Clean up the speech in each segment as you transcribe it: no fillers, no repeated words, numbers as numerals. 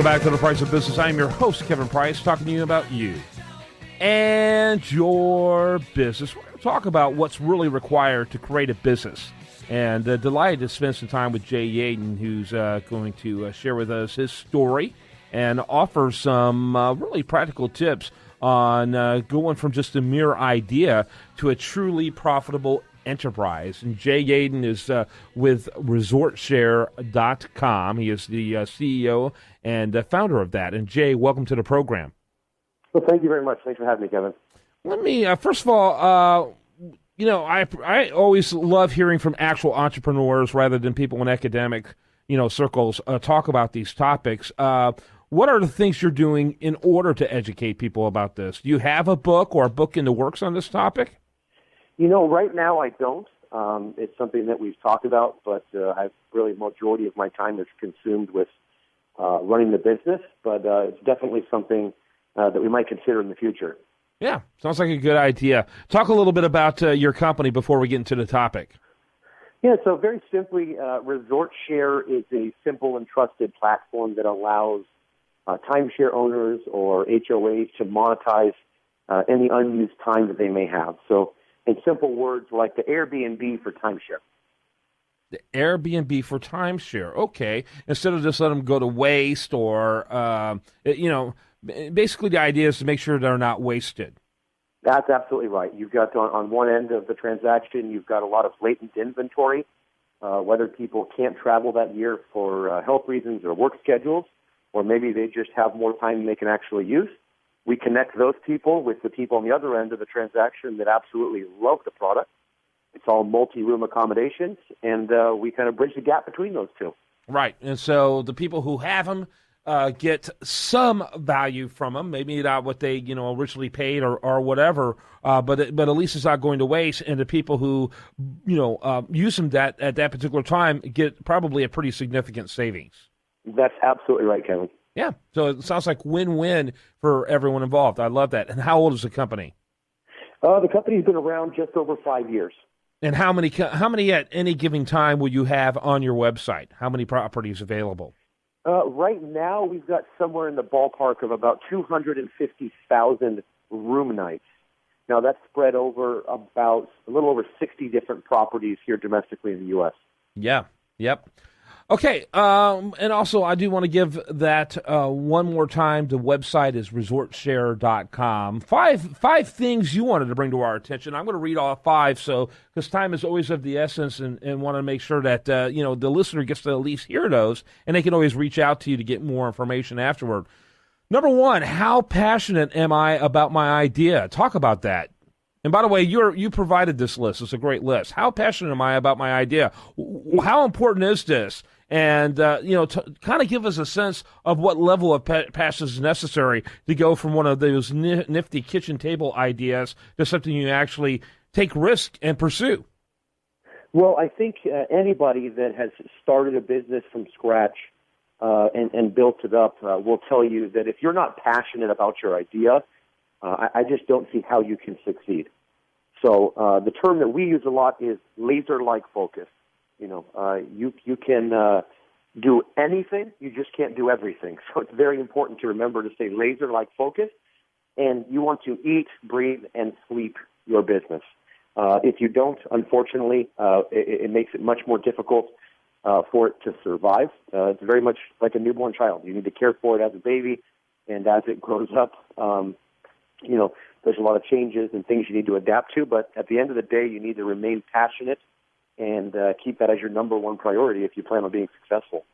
Welcome back to The Price of Business. I'm your host, Kevin Price, talking to you about you and your business. We're going to talk about what's really required to create a business. And delighted to spend some time with Jay Yadon, who's going to share with us his story and offer some really practical tips on going from just a mere idea to a truly profitable enterprise. And Jay Yadon is with ResortShare.com. He is the CEO and founder of that. And Jay, welcome to the program. Well, thank you very much. Thanks for having me, Kevin. Let me, first of all, I always love hearing from actual entrepreneurs rather than people in academic, circles talk about these topics. What are the things you're doing in order to educate people about this? Do you have a book or a book in the works on this topic? Right now I don't. It's something that we've talked about, but I've really majority of my time is consumed with running the business. But it's definitely something that we might consider in the future. Yeah, sounds like a good idea. Talk a little bit about your company before we get into the topic. Yeah, so very simply, ResortShare is a simple and trusted platform that allows timeshare owners or HOAs to monetize any unused time that they may have. So in simple words, like the Airbnb for timeshare. The Airbnb for timeshare. Okay. Instead of just letting them go to waste or, basically the idea is to make sure they're not wasted. That's absolutely right. You've got on one end of the transaction, you've got a lot of latent inventory, whether people can't travel that year for health reasons or work schedules, or maybe they just have more time than they can actually use. We connect those people with the people on the other end of the transaction that absolutely love the product. It's all multi-room accommodations, and we kind of bridge the gap between those two. Right, and so the people who have them get some value from them, maybe not what they originally paid or whatever, but at least it's not going to waste. And the people who use them at that particular time get probably a pretty significant savings. That's absolutely right, Kevin. Yeah, so it sounds like win-win for everyone involved. I love that. And how old is the company? The company's been around just over 5 years. And how many at any given time will you have on your website? How many properties available? Right now, we've got somewhere in the ballpark of about 250,000 room nights. Now, that's spread over about a little over 60 different properties here domestically in the U.S. Yeah, yep. Okay, and also I do want to give that one more time. The website is ResortShare.com. Five things you wanted to bring to our attention. I'm going to read all five, because time is always of the essence, and want to make sure that the listener gets to at least hear those, and they can always reach out to you to get more information afterward. Number one, how passionate am I about my idea? Talk about that. And by the way, you provided this list. It's a great list. How passionate am I about my idea? How important is this? And, to kind of give us a sense of what level of passion is necessary to go from one of those nifty kitchen table ideas to something you actually take risk and pursue. Well, I think anybody that has started a business from scratch and built it up will tell you that if you're not passionate about your idea, I just don't see how you can succeed. So the term that we use a lot is laser-like focus. You can do anything, you just can't do everything. So it's very important to remember to stay laser-like focused, and you want to eat, breathe, and sleep your business. If you don't, unfortunately, it makes it much more difficult for it to survive. It's very much like a newborn child. You need to care for it as a baby, and as it grows up, there's a lot of changes and things you need to adapt to, but at the end of the day, you need to remain passionate and keep that as your number one priority if you plan on being successful.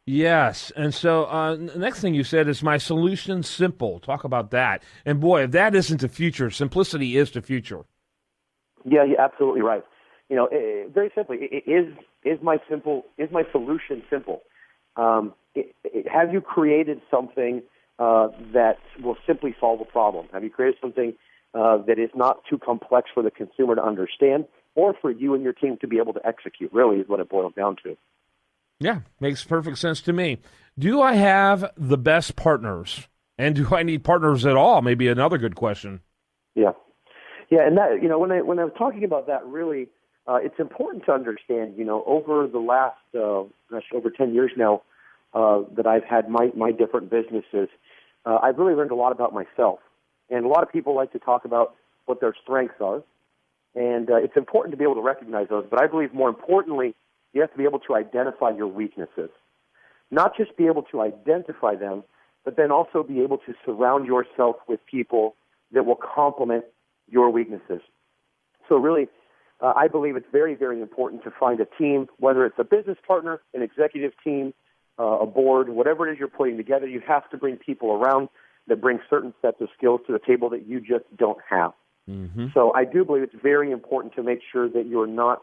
Yes, and so the next thing you said is my solution simple. Talk about that. And boy, if that isn't the future, simplicity is the future. Yeah, you're absolutely right. Very simply, is my solution simple? Have you created something that will simply solve a problem? Have you created something that is not too complex for the consumer to understand or for you and your team to be able to execute, really is what it boils down to. Yeah, makes perfect sense to me. Do I have the best partners? And do I need partners at all? Maybe another good question. Yeah, and that when I was talking about that, really, it's important to understand. Over the last over 10 years now, that I've had my different businesses, I've really learned a lot about myself. And a lot of people like to talk about what their strengths are. And it's important to be able to recognize those. But I believe more importantly, you have to be able to identify your weaknesses. Not just be able to identify them, but then also be able to surround yourself with people that will complement your weaknesses. So really, I believe it's very, very important to find a team, whether it's a business partner, an executive team, a board, whatever it is you're putting together. You have to bring people around that bring certain sets of skills to the table that you just don't have. Mm-hmm. So I do believe it's very important to make sure that you're not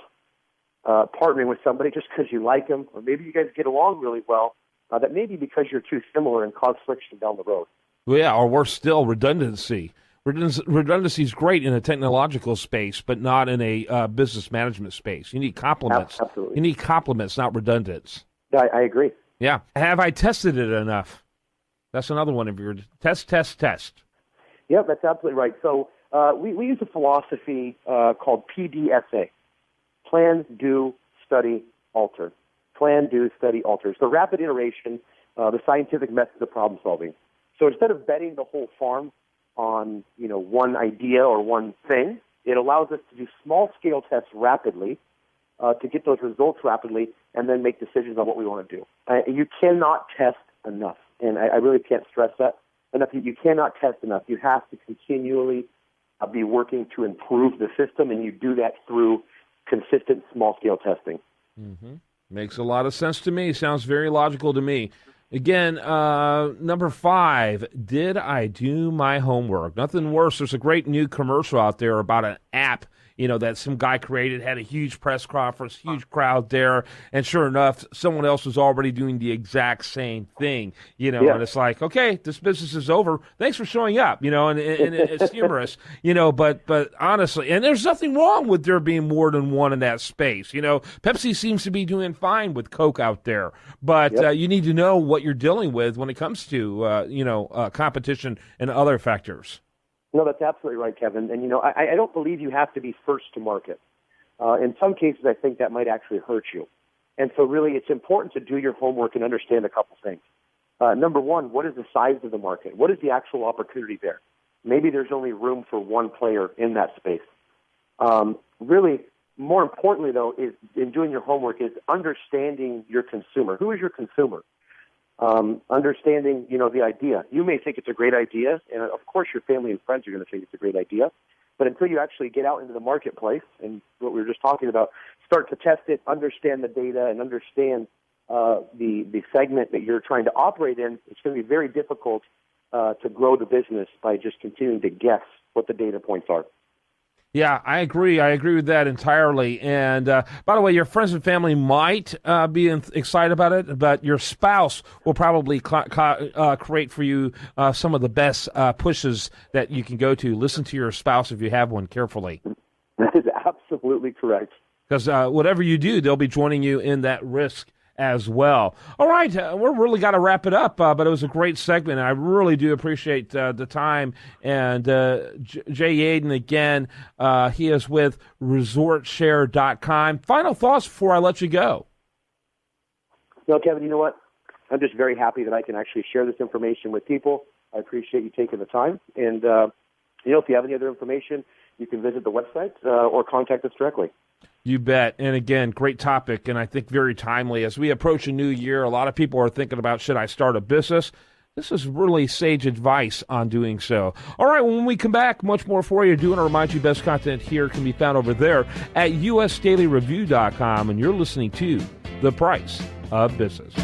partnering with somebody just because you like them, or maybe you guys get along really well, that may be because you're too similar and cause friction down the road. Well, yeah, or worse still, redundancy. Redundancy is great in a technological space, but not in a business management space. You need complements. Absolutely. You need complements, not redundants. I agree. Yeah. Have I tested it enough? That's another one of your test. Yeah, that's absolutely right. So we use a philosophy called PDSA, plan, do, study, alter. Plan, do, study, alter. It's the rapid iteration, the scientific method of problem solving. So instead of betting the whole farm on one idea or one thing, it allows us to do small-scale tests rapidly to get those results rapidly and then make decisions on what we want to do. You cannot test enough, and I really can't stress that enough. You cannot test enough. You have to continually be working to improve the system, and you do that through consistent small-scale testing. Mm-hmm. Makes a lot of sense to me. Sounds very logical to me. Again, number 5, did I do my homework? Nothing worse. There's a great new commercial out there about an app, that some guy created, had a huge press conference, huge crowd there, and sure enough, someone else was already doing the exact same thing, and it's like, okay, this business is over. Thanks for showing up, and it's humorous, but honestly, and there's nothing wrong with there being more than one in that space. Pepsi seems to be doing fine with Coke out there, but you need to know what you're dealing with when it comes to, competition and other factors. No, that's absolutely right, Kevin. And, I don't believe you have to be first to market. In some cases, I think that might actually hurt you. And so really, it's important to do your homework and understand a couple things. Number one, what is the size of the market? What is the actual opportunity there? Maybe there's only room for one player in that space. Really, more importantly, though, is in doing your homework is understanding your consumer. Who is your consumer? Understanding, the idea. You may think it's a great idea, and of course your family and friends are going to think it's a great idea, but until you actually get out into the marketplace, and what we were just talking about, start to test it, understand the data, and understand the segment that you're trying to operate in, it's going to be very difficult to grow the business by just continuing to guess what the data points are. Yeah, I agree. I agree with that entirely. And by the way, your friends and family might be excited about it, but your spouse will probably create for you some of the best pushes that you can go to. Listen to your spouse if you have one carefully. That is absolutely correct. Because whatever you do, they'll be joining you in that risk as well. All right, we're really got to wrap it up, but it was a great segment. I really do appreciate the time. And Jay Yadon, again, he is with resortshare.com. Final thoughts before I let you go. Well, Kevin, you know what? I'm just very happy that I can actually share this information with people. I appreciate you taking the time. And, if you have any other information, you can visit the website or contact us directly. You bet. And again, great topic, and I think very timely. As we approach a new year, a lot of people are thinking about, should I start a business? This is really sage advice on doing so. All right, when we come back, much more for you. I do want to remind you, best content here can be found over there at usdailyreview.com, and you're listening to The Price of Business.